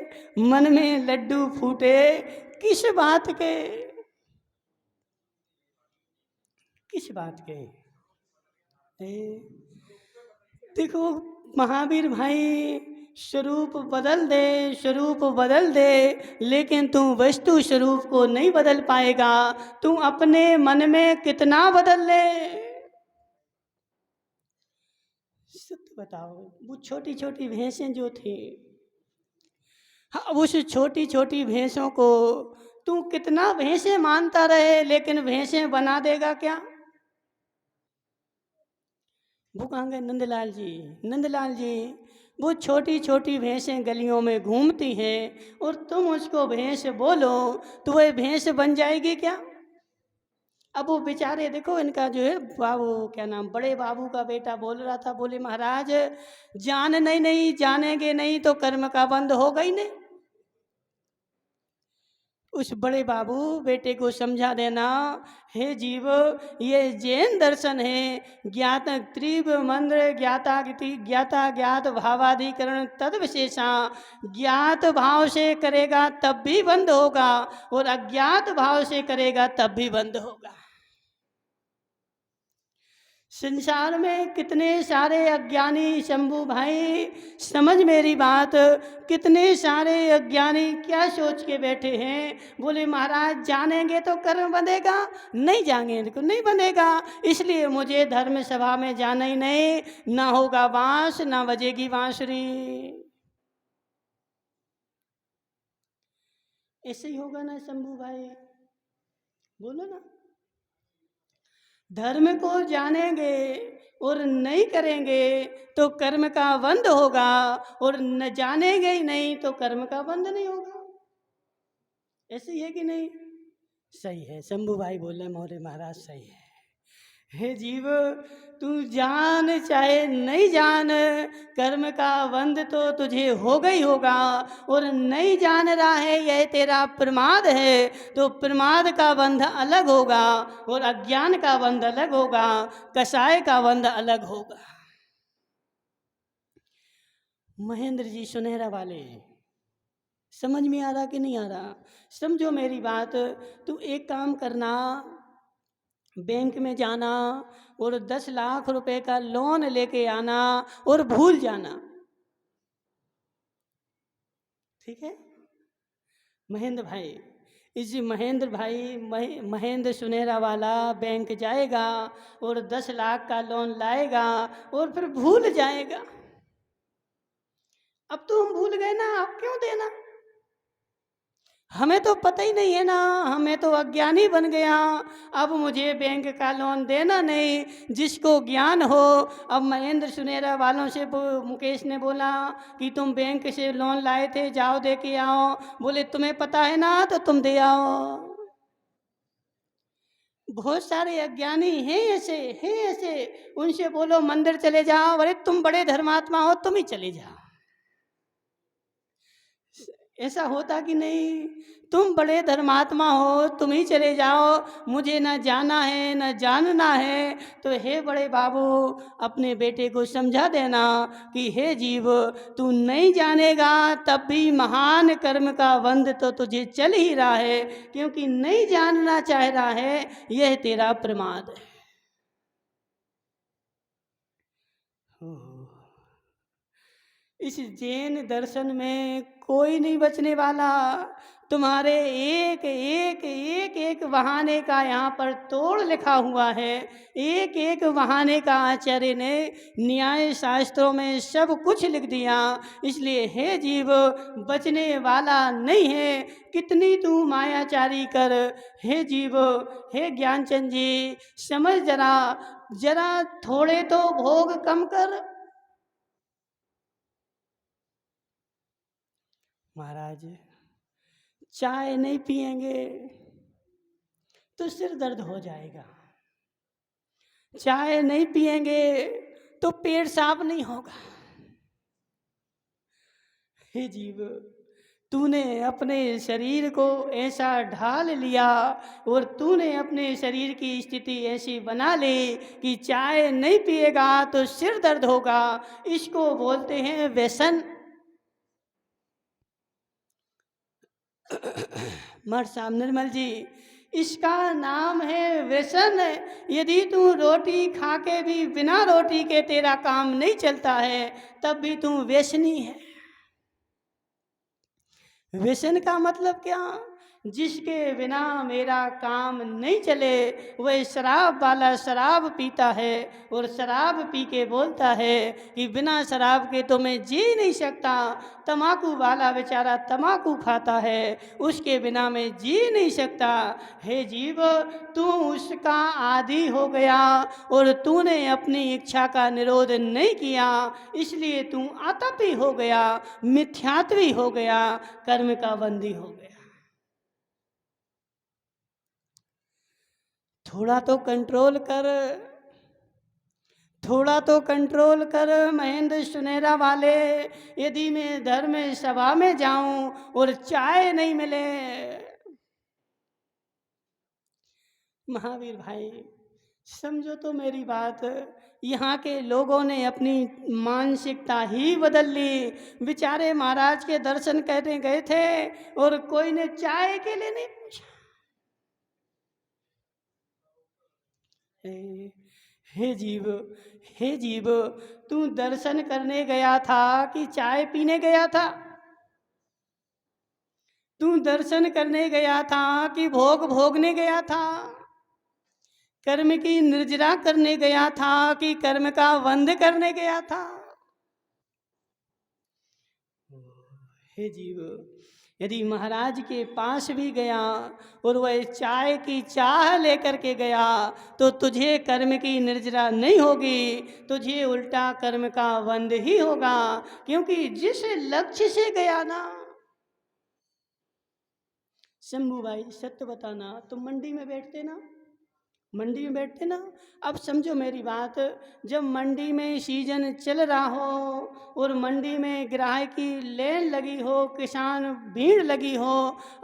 किस बात के? देखो महावीर भाई, स्वरूप बदल दे, लेकिन तू वस्तु स्वरूप को नहीं बदल पाएगा। तू अपने मन में कितना बदल ले। सत्य बताओ, वो छोटी छोटी भैंसें जो थी, हाँ, उस छोटी छोटी भैंसों को तू कितना भैंसें मानता रहे, लेकिन भैंसें बना देगा क्या? वो कहाँ गए? नंदलाल जी वो छोटी छोटी भैंसें गलियों में घूमती हैं और तुम उसको भैंस बोलो तो वह भैंस बन जाएगी क्या? अब वो बेचारे देखो, इनका जो है बाबू, क्या नाम, बड़े बाबू का बेटा बोल रहा था, बोले महाराज जान नहीं, नहीं जानेंगे नहीं तो कर्म का बंध होगा ही नहीं। उस बड़े बाबू बेटे को समझा देना, हे जीव ये जैन दर्शन है, ज्ञात त्रिव मंत्र ज्ञाता ज्ञाता ज्ञात भावाधिकरण तद विशेषा, ज्ञात भाव से करेगा तब भी बंद होगा और अज्ञात भाव से करेगा तब भी बंद होगा। संसार में कितने सारे अज्ञानी, शंभू भाई समझ मेरी बात, कितने सारे अज्ञानी क्या सोच के बैठे हैं, बोले महाराज जानेंगे तो कर्म बंधेगा, नहीं जानेंगे तो नहीं बंधेगा, इसलिए मुझे धर्म सभा में जाना ही नहीं, ना होगा बांस ना बजेगी बांसुरी। ऐसे ही होगा ना शंभू भाई, बोलो ना। धर्म को जानेंगे और नहीं करेंगे तो कर्म का बंध होगा, और न जानेंगे ही नहीं तो कर्म का बंध नहीं होगा। ऐसे ही है कि नहीं? सही है, शंभू भाई बोले मोरे महाराज सही है। हे जीव तू जान चाहे नहीं जान, कर्म का बंध तो तुझे होगा ही होगा, और नहीं जान रहा है यह तेरा प्रमाद है, तो प्रमाद का बंध अलग होगा और अज्ञान का बंध अलग होगा, कसाय का बंध अलग होगा। महेंद्र जी सुनहरा वाले, समझ में आ रहा कि नहीं आ रहा? समझो मेरी बात। तू एक काम करना, बैंक में जाना और 10 लाख रुपए का लोन लेके आना और भूल जाना, ठीक है? महेंद्र भाई, इस महेंद्र भाई महेंद्र सुनहरा वाला बैंक जाएगा और 10 लाख का लोन लाएगा और फिर भूल जाएगा। अब तो हम भूल गए ना, अब क्यों देना? हमें तो पता ही नहीं है ना, हमें तो अज्ञानी बन गया। अब मुझे बैंक का लोन देना नहीं, जिसको ज्ञान हो। अब महेंद्र सुनहरा वालों से मुकेश ने बोला कि तुम बैंक से लोन लाए थे, जाओ दे के आओ। बोले तुम्हें पता है ना तो तुम दे आओ। बहुत सारे अज्ञानी हैं ऐसे, उनसे बोलो मंदिर चले जाओ, अरे तुम बड़े धर्मात्मा हो तुम ही चले जाओ। ऐसा होता कि नहीं? तुम बड़े धर्मात्मा हो तुम ही चले जाओ, मुझे न जाना है न जानना है। तो हे बड़े बाबू अपने बेटे को समझा देना कि हे जीव तू नहीं जानेगा तब भी महान कर्म का बंध तो तुझे चल ही रहा है, क्योंकि नहीं जानना चाह रहा है, यह तेरा प्रमाद है। इस जैन दर्शन में कोई नहीं बचने वाला। तुम्हारे एक एक एक एक बहाने का यहाँ पर तोड़ लिखा हुआ है। एक एक बहाने का आचार्य ने न्याय शास्त्रों में सब कुछ लिख दिया। इसलिए हे जीव बचने वाला नहीं है, कितनी तू मायाचारी कर। हे जीव, हे ज्ञानचंद जी समझ जरा, जरा थोड़े तो भोग कम कर। महाराज चाय नहीं पिएंगे तो सिर दर्द हो जाएगा, चाय नहीं पिएंगे तो पेट साफ नहीं होगा। हे जीव तूने अपने शरीर को ऐसा ढाल लिया और तूने अपने शरीर की स्थिति ऐसी बना ली कि चाय नहीं पिएगा तो सिर दर्द होगा। इसको बोलते हैं व्यसन। मर साहब निर्मल जी, इसका नाम है व्यसन। यदि तू रोटी खा के भी बिना रोटी के तेरा काम नहीं चलता है तब भी तू व्यसनी है। व्यसन का मतलब क्या? जिसके बिना मेरा काम नहीं चले वह शराब वाला शराब पीता है और शराब पी के बोलता है कि बिना शराब के तो मैं जी नहीं सकता। तम्बाकू वाला बेचारा तम्बाकू खाता है, उसके बिना मैं जी नहीं सकता। हे जीव, तू उसका आदी हो गया और तूने अपनी इच्छा का निरोध नहीं किया, इसलिए तू आतपी हो गया, मिथ्यात्वी हो गया, कर्म का बंदी हो गया। थोड़ा तो कंट्रोल कर, थोड़ा तो कंट्रोल कर महेंद्र सुनेरा वाले। यदि मैं धर्म सभा में जाऊं और चाय नहीं मिले, महावीर भाई समझो तो मेरी बात, यहाँ के लोगों ने अपनी मानसिकता ही बदल ली। बेचारे महाराज के दर्शन करने गए थे और कोई ने चाय के लिए नहीं पूछा। हे जीव, हे जीव, तू दर्शन करने गया था कि चाय पीने गया था? तू दर्शन करने गया था कि भोग भोगने गया था? कर्म की निर्जरा करने गया था कि कर्म का बंध करने गया था? हे जीव, यदि महाराज के पास भी गया और वह चाय की चाह लेकर के गया तो तुझे कर्म की निर्जरा नहीं होगी, तुझे उल्टा कर्म का बंध ही होगा। क्योंकि जिस लक्ष्य से गया ना, शंभू भाई सत्य बताना, तुम मंडी में बैठते ना, मंडी में बैठते ना, अब समझो मेरी बात, जब मंडी में सीजन चल रहा हो और मंडी में ग्राहक की लेन लगी हो, किसान भीड़ लगी हो,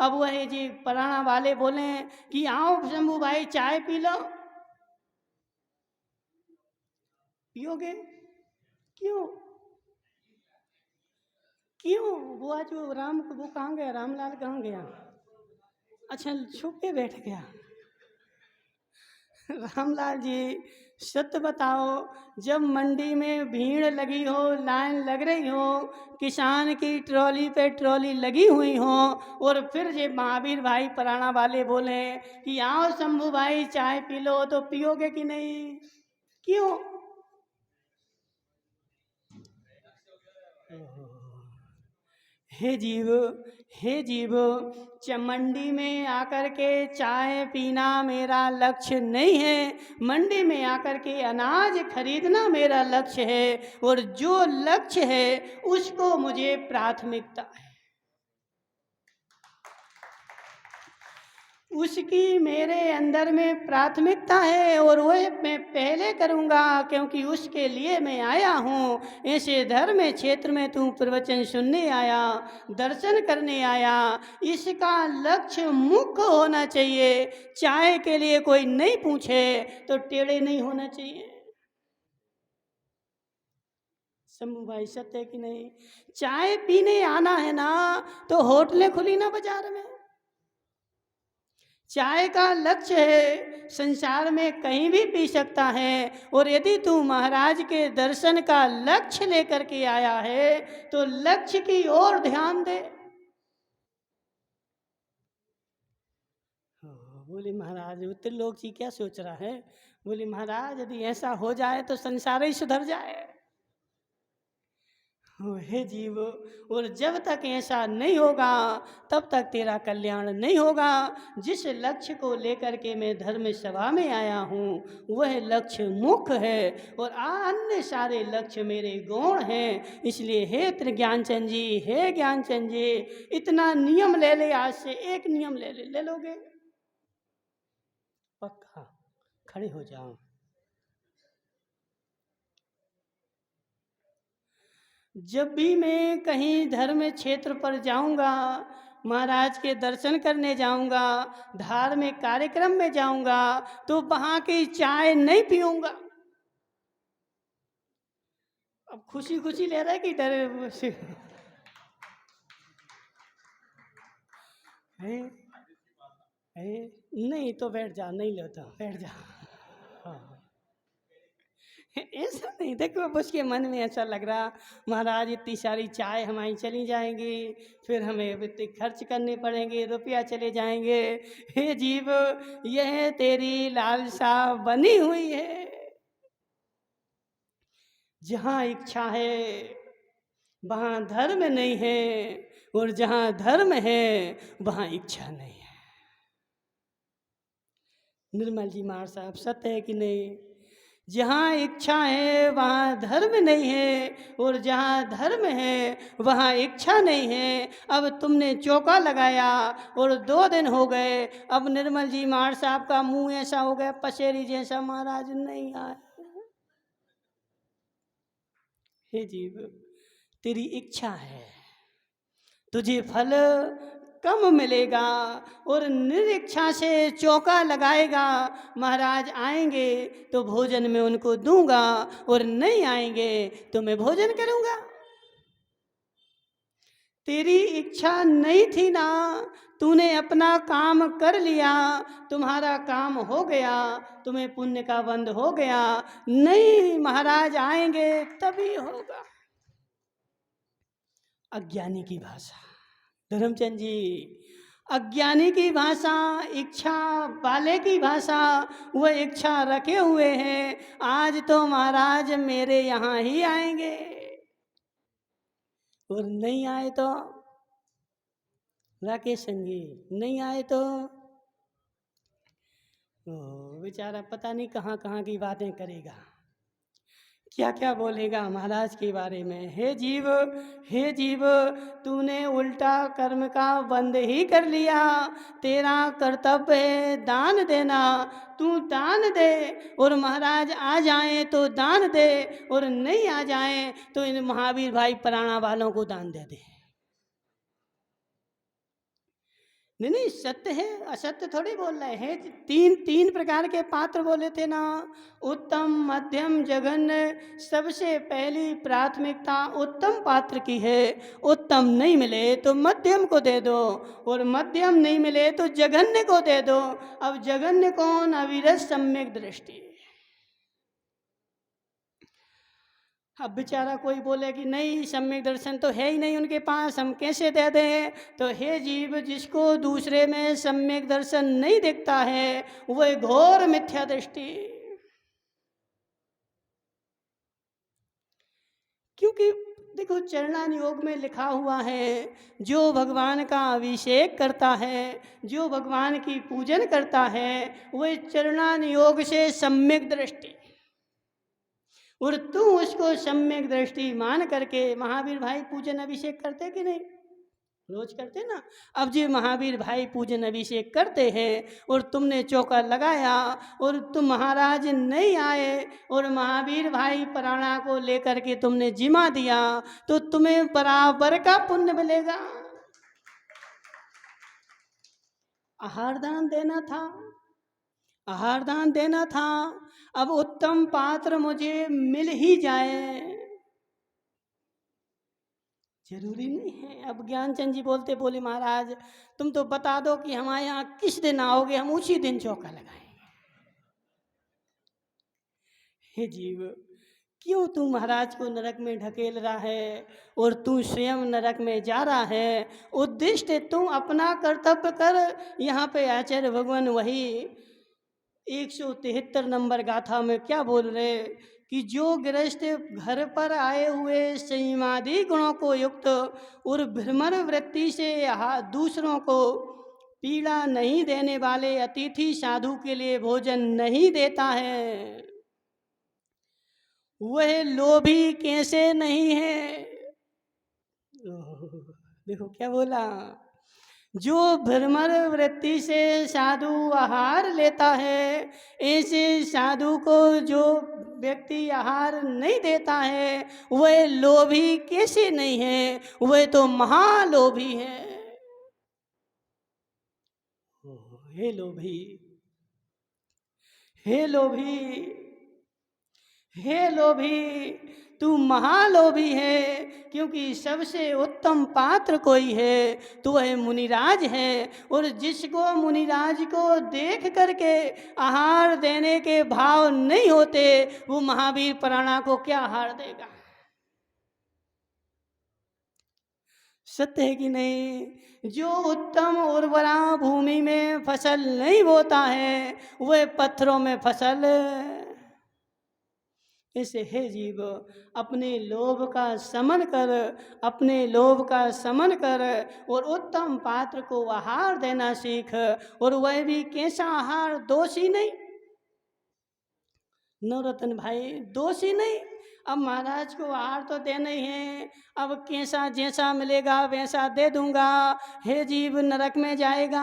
अब वह जी पुराना वाले बोले कि आओ शंभू भाई चाय पी लो, पियोगे? क्यों? क्यों? वो आज वो कहाँ गया, रामलाल कहाँ गया? अच्छा छुप के बैठ गया। रामलाल जी सत्य बताओ, जब मंडी में भीड़ लगी हो, लाइन लग रही हो, किसान की ट्रॉली पे ट्रॉली लगी हुई हो और फिर ये महावीर भाई पुराना वाले बोले कि आओ शंभू भाई चाय पी लो, तो पियोगे कि नहीं? क्यों? हे जीव, हे जीव, मंडी में आकर के चाय पीना मेरा लक्ष्य नहीं है, मंडी में आकर के अनाज खरीदना मेरा लक्ष्य है, और जो लक्ष्य है उसको मुझे प्राथमिकता है, उसकी मेरे अंदर में प्राथमिकता है और वह मैं पहले करूँगा, क्योंकि उसके लिए मैं आया हूँ। ऐसे धर्म क्षेत्र में तू प्रवचन सुनने आया, दर्शन करने आया, इसका लक्ष्य मुख्य होना चाहिए। चाय के लिए कोई नहीं पूछे तो टेढ़े नहीं होना चाहिए। शंभू भाई सत्य है कि नहीं? चाय पीने आना है ना तो होटलें खुली ना बाजार में। चाय का लक्ष्य है, संसार में कहीं भी पी सकता है, और यदि तू महाराज के दर्शन का लक्ष्य लेकर के आया है तो लक्ष्य की ओर ध्यान दे। बोले महाराज त्रिलोक जी क्या सोच रहा है? बोले महाराज यदि ऐसा हो जाए तो संसार ही सुधर जाए। हे जीव, और जब तक ऐसा नहीं होगा तब तक तेरा कल्याण नहीं होगा। जिस लक्ष्य को लेकर के मैं धर्म सभा में आया हूँ वह लक्ष्य मुख्य है, और अन्य सारे लक्ष्य मेरे गौण हैं। इसलिए हे ज्ञानचंद जी, हे ज्ञानचंद जी, इतना नियम ले ले, आज से एक नियम ले लोगे? पक्का? खड़े हो जाओ। जब भी मैं कहीं धर्म क्षेत्र पर जाऊंगा, महाराज के दर्शन करने जाऊंगा, धार्मिक कार्यक्रम में जाऊंगा, तो वहाँ की चाय नहीं पीऊंगा। अब खुशी खुशी ले रहा है कि डरे से? है? है? नहीं तो बैठ जा, नहीं लेता, बैठ जा। हाँ। ऐसा नहीं, देखो अब उसके मन में ऐसा लग रहा महाराज इतनी सारी चाय हमारी चली जाएंगी, फिर हमें अब इतने खर्च करने पड़ेंगे, रुपया चले जाएंगे। हे जीव, यह तेरी लालसा बनी हुई है। जहाँ इच्छा है वहाँ धर्म नहीं है, और जहाँ धर्म है वहाँ इच्छा नहीं है। निर्मल जी महाराज साहब, सत्य है कि नहीं? जहाँ इच्छा है वहाँ धर्म नहीं है, और जहाँ धर्म है वहाँ इच्छा नहीं है। अब तुमने चौका लगाया और 2 दिन हो गए, अब निर्मल जी महाराज साहब का मुंह ऐसा हो गया पसेरी जैसा, महाराज नहीं आए। हे जीव, तेरी इच्छा है, तुझे फल कम मिलेगा, और निरीक्षा से चौका लगाएगा। महाराज आएंगे तो भोजन में उनको दूंगा, और नहीं आएंगे तो मैं भोजन करूंगा। तेरी इच्छा नहीं थी ना, तूने अपना काम कर लिया, तुम्हारा काम हो गया, तुम्हें पुण्य का बंध हो गया। नहीं, महाराज आएंगे तभी होगा। अज्ञानी की भाषा, धर्मचंद जी, अज्ञानी की भाषा, इच्छा वाले की भाषा, वह इच्छा रखे हुए हैं आज तो महाराज मेरे यहाँ ही आएंगे, और नहीं आए तो राकेश संगी, नहीं आए तो बेचारा पता नहीं कहाँ कहाँ की बातें करेगा, क्या क्या बोलेगा महाराज के बारे में। हे जीव, हे जीव, तूने उल्टा कर्म का बंद ही कर लिया। तेरा कर्तव्य है दान देना, तू दान दे, और महाराज आ जाए तो दान दे, और नहीं आ जाए तो इन महावीर भाई पराणा वालों को दान दे दे। नहीं नहीं, सत्य है, असत्य थोड़ी बोल रहे हैं। तीन प्रकार के पात्र बोले थे ना, उत्तम मध्यम जघन्य। सबसे पहली प्राथमिकता उत्तम पात्र की है। उत्तम नहीं मिले तो मध्यम को दे दो, और मध्यम नहीं मिले तो जघन्य को दे दो। अब जघन्य कौन? अविरत सम्यक दृष्टि। अब बेचारा कोई बोले कि नहीं, सम्यक दर्शन तो है ही नहीं उनके पास, हम कैसे दे दें? तो हे जीव, जिसको दूसरे में सम्यक दर्शन नहीं दिखता है वह घोर मिथ्या दृष्टि। क्योंकि देखो, चरणान योग में लिखा हुआ है, जो भगवान का अभिषेक करता है, जो भगवान की पूजन करता है, वह चरणान योग से सम्यक दृष्टि, और तू उसको सम्यक दृष्टि मान करके। महावीर भाई पूजन अभिषेक करते कि नहीं? रोज करते ना। अब जी महावीर भाई पूजन अभिषेक करते हैं, और तुमने चौका लगाया और तुम महाराज नहीं आए, और महावीर भाई प्राणा को लेकर के तुमने जिमा दिया, तो तुम्हें बराबर का पुण्य मिलेगा। आहार दान देना था, आहार दान देना था। अब उत्तम पात्र मुझे मिल ही जाए जरूरी नहीं है। अब ज्ञानचंद जी बोले महाराज तुम तो बता दो कि हमारे यहाँ किस दिन आओगे, हम उसी दिन चौका लगाएंगे। हे जीव, क्यों तू महाराज को नरक में ढकेल रहा है, और तू स्वयं नरक में जा रहा है? उद्दिष्ट तू अपना कर्तव्य कर। यहाँ पे आचार्य भगवान वही 173 नंबर गाथा में क्या बोल रहे कि जो गृहस्थ घर पर आए हुए संयमादि गुणों को युक्त और भ्रमर वृत्ति से दूसरों को पीड़ा नहीं देने वाले अतिथि साधु के लिए भोजन नहीं देता है, वह लोभी कैसे नहीं है? देखो क्या बोला, जो भ्रमर वृत्ति से साधु आहार लेता है, ऐसे साधु को जो व्यक्ति आहार नहीं देता है वह लोभी कैसे नहीं है? वह तो महालोभी है। हे लोभी, हे लोभी, हे लोभी, तू महालोभी है, क्योंकि सबसे उत्तम पात्र कोई है तो वह मुनिराज है। और जिसको मुनिराज को देख करके आहार देने के भाव नहीं होते, वो महावीर प्राणा को क्या आहार देगा? सत्य है कि नहीं? जो उत्तम उर्वरा भूमि में फसल नहीं बोता है, वह पत्थरों में फसल। ऐसे हे जीव, अपने लोभ का समन कर, अपने लोभ का समन कर और उत्तम पात्र को आहार देना सीख। और वह भी कैसा आहार? दोषी नहीं। नवरत्न भाई, दोषी नहीं। अब महाराज को आहार तो देना ही है, अब कैसा जैसा मिलेगा वैसा दे दूंगा, हे जीव नरक में जाएगा।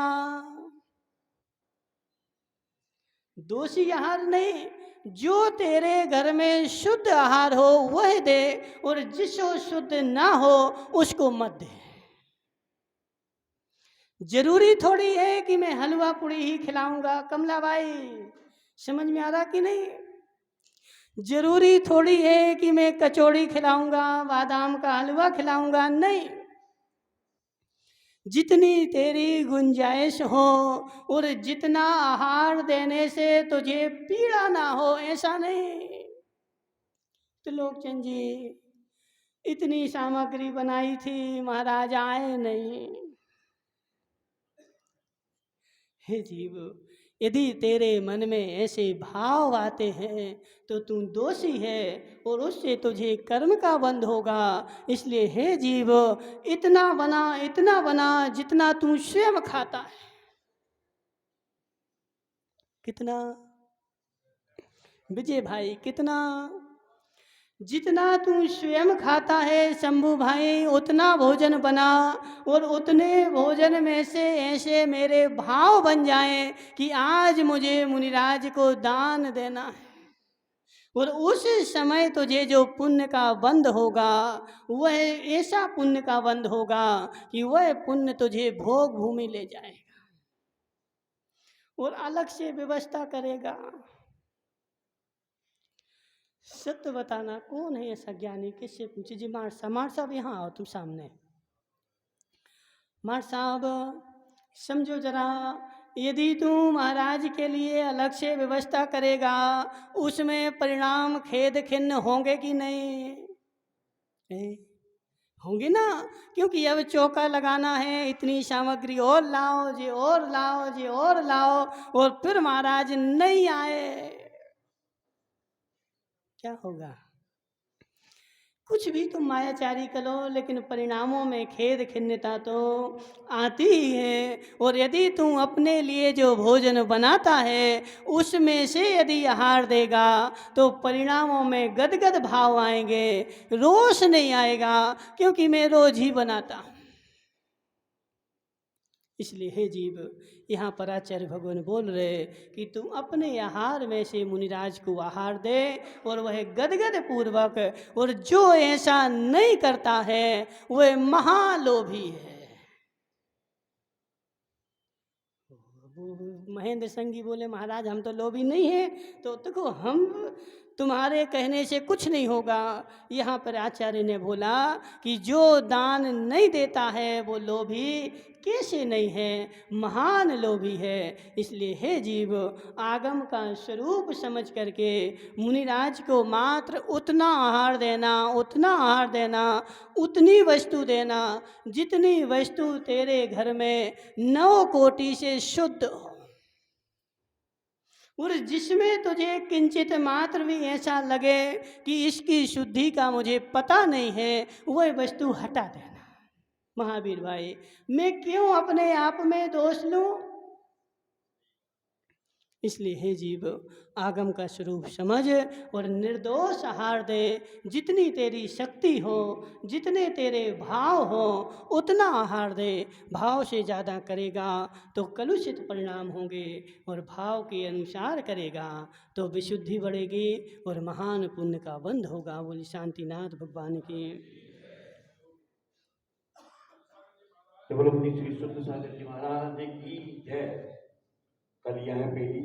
दोषी आहार नहीं, जो तेरे घर में शुद्ध आहार हो वह दे, और जिसको शुद्ध ना हो उसको मत दे। जरूरी थोड़ी है कि मैं हलवा पूड़ी ही खिलाऊंगा। कमला बाई, समझ में आ रहा कि नहीं? जरूरी थोड़ी है कि मैं कचौड़ी खिलाऊंगा, बादाम का हलवा खिलाऊंगा, नहीं। जितनी तेरी गुंजाइश हो और जितना आहार देने से तुझे पीड़ा ना हो, ऐसा नहीं। त्रिलोकचंद जी, इतनी सामग्री बनाई थी, महाराज आए नहीं। हे जीव, यदि तेरे मन में ऐसे भाव आते हैं तो तू दोषी है और उससे तुझे कर्म का बंध होगा। इसलिए हे जीव, इतना बना जितना तू स्वयं खाता है। कितना? विजय भाई, कितना? जितना तू स्वयं खाता है शंभू भाई, उतना भोजन बना, और उतने भोजन में से ऐसे मेरे भाव बन जाएं कि आज मुझे मुनिराज को दान देना है। और उस समय तुझे जो पुण्य का बंध होगा, वह ऐसा पुण्य का बंध होगा कि वह पुण्य तुझे भोग भूमि ले जाएगा और अलग से व्यवस्था करेगा। सत्य बताना, कौन है ऐसा ज्ञानी? किससे पूछे जी? मार साहब यहाँ आओ, तुम सामने। मार साहब, समझो जरा, यदि तू महाराज के लिए अलग से व्यवस्था करेगा, उसमें परिणाम खेद खिन्न होंगे कि नहीं? होंगे ना, क्योंकि अब चौका लगाना है, इतनी सामग्री और लाओ जी, और लाओ जी, और लाओ, और फिर महाराज नहीं आए, क्या होगा? कुछ भी तुम मायाचारी करो, लेकिन परिणामों में खेद खिन्नता तो आती ही है। और यदि तू अपने लिए जो भोजन बनाता है उसमें से यदि आहार देगा तो परिणामों में गदगद भाव आएंगे, रोष नहीं आएगा, क्योंकि मैं रोज ही बनाता हूँ। इसलिए हे जीव, यहाँ पर आचार्य भगवान बोल रहे कि तुम अपने आहार में से मुनिराज को आहार दे, और वह गदगद पूर्वक, और जो ऐसा नहीं करता है वह महालोभी है। महेंद्र संगी बोले, महाराज हम तो लोभी नहीं है। तो देखो, हम तुम्हारे कहने से कुछ नहीं होगा। यहाँ पर आचार्य ने बोला कि जो दान नहीं देता है वो लोभी कैसे नहीं है? महान लोभी है। इसलिए हे जीव, आगम का स्वरूप समझ करके मुनिराज को मात्र उतना आहार देना, उतना आहार देना, उतनी वस्तु देना जितनी वस्तु तेरे घर में 9 कोटि से शुद्ध हो, और जिसमें तुझे किंचित मात्र भी ऐसा लगे कि इसकी शुद्धि का मुझे पता नहीं है, वह वस्तु हटा देना। महावीर भाई, मैं क्यों अपने आप में दोष लूं? इसलिए हे जीव, आगम का स्वरूप समझ और निर्दोष आहार दे। जितनी तेरी शक्ति हो, जितने तेरे भाव हो, उतना आहार दे। भाव से ज़्यादा करेगा तो कलुषित परिणाम होंगे, और भाव के अनुसार करेगा तो विशुद्धि बढ़ेगी और महान पुण्य का बंध होगा। बोली शांतिनाथ भगवान की। केवल श्री शुद्ध सागर जी महाराज की जय। कल यहाँ पे ही